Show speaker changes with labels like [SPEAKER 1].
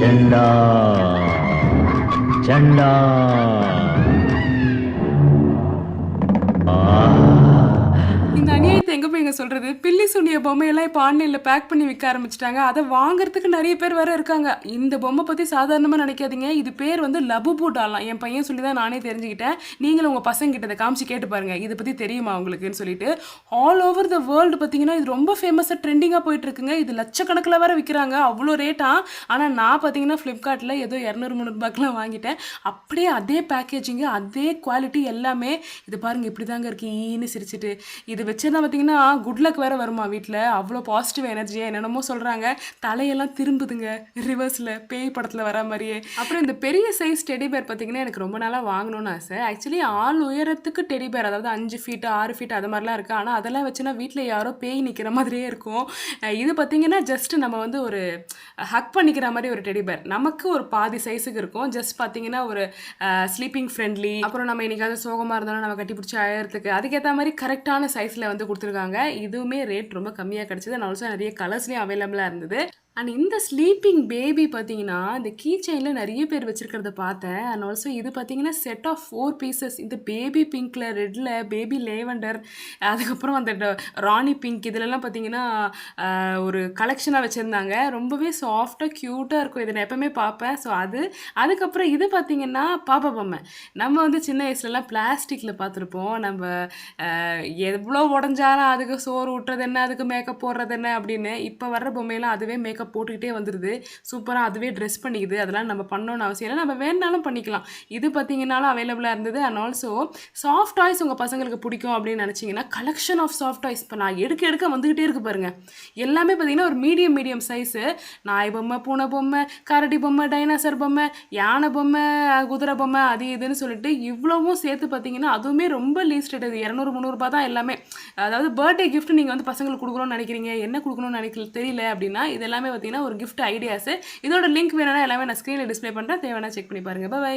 [SPEAKER 1] चंडा चंडा
[SPEAKER 2] இந்த அநியாயத்தை எங்க போய் சொல்றது? பில்லி சூனிய பொம்மையெல்லாம் இப்போ ஆன்லைன்ல பேக் பண்ணி விற்க ஆரம்பிச்சிட்டாங்க. அதை வாங்குறதுக்கு நிறைய பேர் வேற இருக்காங்க. இந்த பொம்மை பத்தி சாதாரணமா நினைக்காதீங்க. இது பேர் வந்து லபுபு டால்லாம். என் பையன் சொல்லி தான் நானே தெரிஞ்சுக்கிட்டேன். நீங்களும் உங்க பசங்க கிட்ட இதை காமிச்சு கேட்டு பாருங்க. இதை பத்தி தெரியுமா உங்களுக்குன்னு சொல்லிட்டு. ஆல் ஓவர் த வேர்ல்டு பார்த்தீங்கன்னா இது ரொம்ப ஃபேமஸாக ட்ரெண்டிங்காக போயிட்டு இருக்குங்க. இது லட்சக்கணக்கில் வேற விற்கிறாங்க. அவ்வளோ ரேட்டா. ஆனால் நான் பார்த்தீங்கன்னா ஃப்ளிப்கார்ட்டில் ஏதோ 200-300 வாங்கிட்டேன். அப்படியே அதே பேக்கேஜிங்கு, அதே குவாலிட்டி எல்லாமே. இது பாருங்க இப்படி தாங்க இருக்கு. ஈன்னு சிரிச்சிட்டு இது வச்சிருந்தா பார்த்தீங்கன்னா குட் லக் வேற வருமா வீட்டில். அவ்வளோ பாசிட்டிவ் எனர்ஜியாக என்னென்னமோ சொல்கிறாங்க. தலையெல்லாம் திரும்புதுங்க ரிவர்ஸில், பேய் படத்தில் வர மாதிரியே. அப்புறம் இந்த பெரிய சைஸ் டெடி பேர் பார்த்தீங்கன்னா எனக்கு ரொம்ப நாளாக வாங்கணும்னு ஆசை. ஆக்சுவலி ஆள் உயரத்துக்கு டெடி பேர், அதாவது 5 ஃபீட்டு 6 ஃபீட் அது மாதிரிலாம் இருக்குது. ஆனால் அதெல்லாம் வச்சுன்னா வீட்டில் யாரோ பேய் நிற்கிற மாதிரியே இருக்கும். இது பார்த்தீங்கன்னா ஜஸ்ட் நம்ம வந்து ஒரு ஹக் பண்ணிக்கிற மாதிரி ஒரு டெடி பேர். நமக்கு ஒரு பாதி சைஸுக்கு இருக்கும். ஜஸ்ட் பார்த்தீங்கன்னா ஒரு ஸ்லீப்பிங் ஃப்ரெண்ட்லி. அப்புறம் நம்ம இன்னைக்காவது சோகமாக இருந்தாலும் நம்ம கட்டி பிடிச்சி அழகிறதுக்கு அதுக்கேற்ற மாதிரி கரெக்டான சைஸில் வந்து கொடுத்துருக்காங்க. இதுவுமே ரேட் ரொம்ப கம்மியாக கிடச்சிது. நான் ஆல்சோ நிறைய கலர்ஸ்லேயும் அவைலபிளாக இருந்தது. அண்ட் இந்த ஸ்லீப்பிங் பேபி பார்த்தீங்கன்னா இந்த கீ செயினில் நிறைய பேர் வச்சுருக்கிறத பார்த்தேன். அண்ட் ஆல்சோ இது பார்த்தீங்கன்னா செட் ஆஃப் 4 பீசஸ். இந்த பேபி பிங்க்கில், ரெட்டில், பேபி லேவண்டர், அதுக்கப்புறம் அந்த ராணி பிங்க், இதிலெல்லாம் பார்த்தீங்கன்னா ஒரு கலெக்ஷனாக வச்சுருந்தாங்க. ரொம்பவே சாஃப்டாக க்யூட்டாக இருக்கும். இதை நான் எப்போவுமே பார்ப்பேன். ஸோ அதுக்கப்புறம் இது பார்த்தீங்கன்னா பாப்பா பொம்மை. நம்ம வந்து சின்ன வயசுலலாம் பிளாஸ்டிக்கில் பார்த்துருப்போம். நம்ம எவ்வளோ உடஞ்சாலும் அதுக்கு சோறு ஊட்டுறது என்ன, அதுக்கு மேக்கப் போடுறது என்ன அப்படின்னு. இப்போ வர்ற பொம்மையெல்லாம் அதுவே மேக்கப் போட்டுக்கிட்டே வந்துடுது. சூப்பராக அதுவே ட்ரெஸ் பண்ணிக்குது. அதெல்லாம் நம்ம பண்ணணும்னு அவசியம் இல்லை. நம்ம வேணுனாலும் பண்ணிக்கலாம். இது பார்த்தீங்கன்னாலும் அவைலபிளாக இருந்தது. அண்ட் ஆல்சோ சாஃப்ட் டாய்ஸ் உங்கள் பசங்களுக்கு பிடிக்கும் அப்படின்னு நினச்சிங்கன்னா கலெக்ஷன் ஆஃப் சாஃப்ட் டாய்ஸ் இப்போ நான் எடுக்க வந்துக்கிட்டே இருக்கு பாருங்க. எல்லாமே பார்த்தீங்கன்னா ஒரு மீடியம் சைஸு. நாய் பொம்மை, பூனை பொம்மை, கரடி பொம்மை, டைனாசர் பொம்மை, யானை பொம்மை, குதிரை பொம்மை, அது இதுன்னு சொல்லிட்டு இவ்வளவும் சேர்த்து பார்த்தீங்கன்னா அதுவுமே ரொம்ப லீஸ்ட் ரேட். 200-300 தான் எல்லாமே. அதாவது பர்த்டே கிஃப்ட் நீங்கள் வந்து பசங்களுக்கு கொடுக்கணும்னு நினைக்கிறீங்க, என்ன கொடுக்கணும்னு தெரியல அப்படின்னா இது எல்லாமே பார்த்தீங்கன்னா ஒரு கிஃப்ட் ஐடியாஸு. இதோட லிங்க் வேணும்னா எல்லாமே நான் ஸ்க்ரீனில் டிஸ்பிளே பண்ணுறேன். தேவைன்னா செக் பண்ணி பாருங்கள். பை.